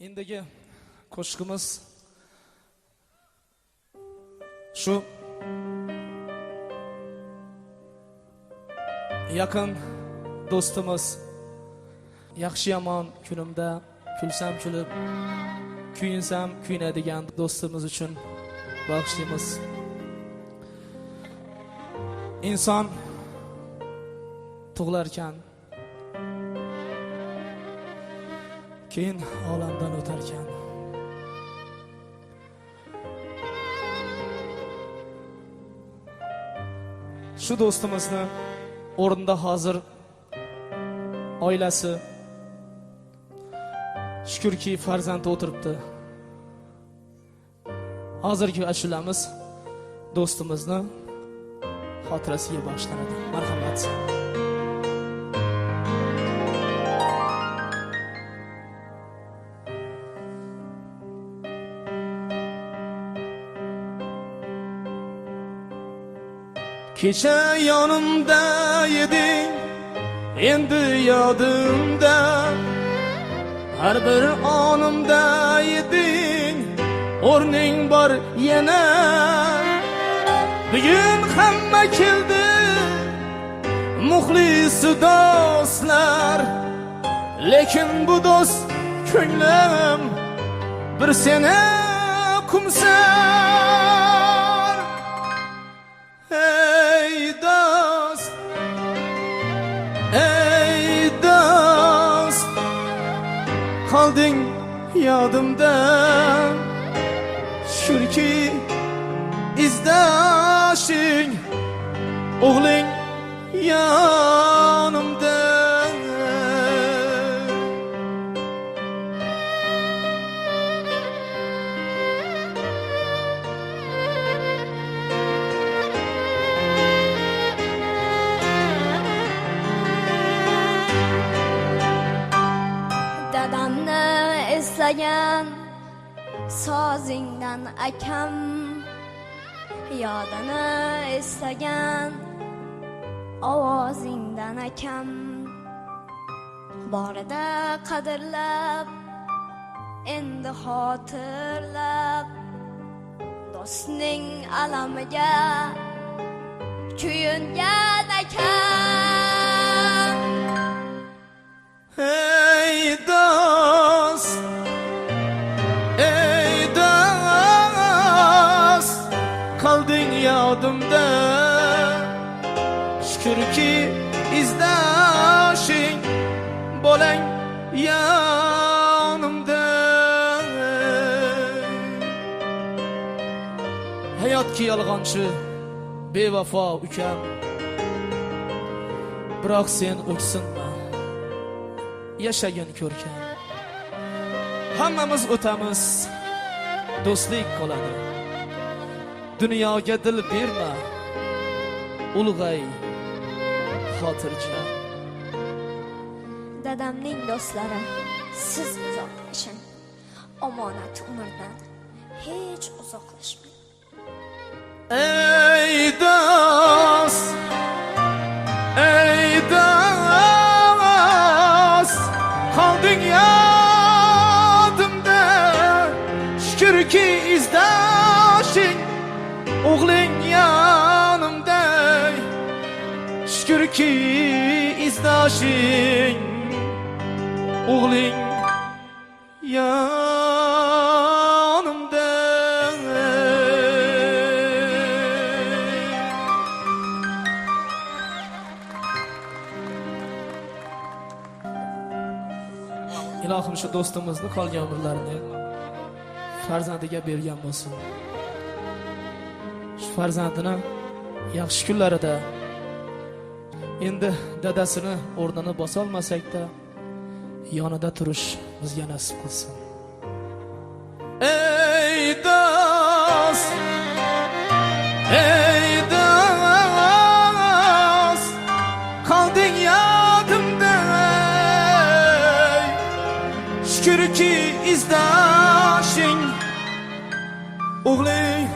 Endigi qo'shiqimiz shu yaqin do'stimiz, yaxshi yomon kunimda kulsam kulib, kuyinsam kuyinadigan do'stimiz uchun bag'ishlaymiz. Inson tug'ilarkan, keyin olamdan o'tarkan. Shu do'stimizni o'rnida hozir oilasi, shukrki farzandi o'tiribdi. Hozirgi ashulamiz do'stimizni xotirasiga bag'ishlanadi. Marhamat. Kecha yonimda eding, endi yodimda, har bir onimda eding, o'rning bor yana. Bugun hamma keldi, muxlis do'stlar, lekin bu do'st ko'nglim bir seni kumsar. Ey do'st, qolding yodimda, shukrki izdashing, o'g'ling yonimda. Dadamni eslagan sozingdan akam, yodini eslagan ovozingdan akam, borida qadrlab, endi xotirlab, do'stning alamiga kuyungan akam. Ey do'st, qolding yodimda, shukrki izdashing, bo'lang yonimda. Hayotki yolg'onchi, bevafo ukam, biroq sen o'ksinma, yashagin ko'rkam. Hammamiz o'tamiz, do'stlik qoladi. Dunyoga dil berma, ulg'ay xotirjam. Dadamning do'stlari, siz uzoqlashing, omonat umrdan hech uzoqlashmang. Ey do'st, qolding yodimda, shukrki izdashing, o'g'ling yonimda. Shukrki izdashing, o'g'ling yonimda. Ilohim shu do'stimizni qolgan umrlarini farzandiga bergan bo'lsin. Shu farzandini yaxshi kunlarida, endi dadasini o'rnini bosolmasak-da, yonida turish bizga nasib qilsin. Ey do'st, qolding yodimda, shukrki izdashing, o'g'ling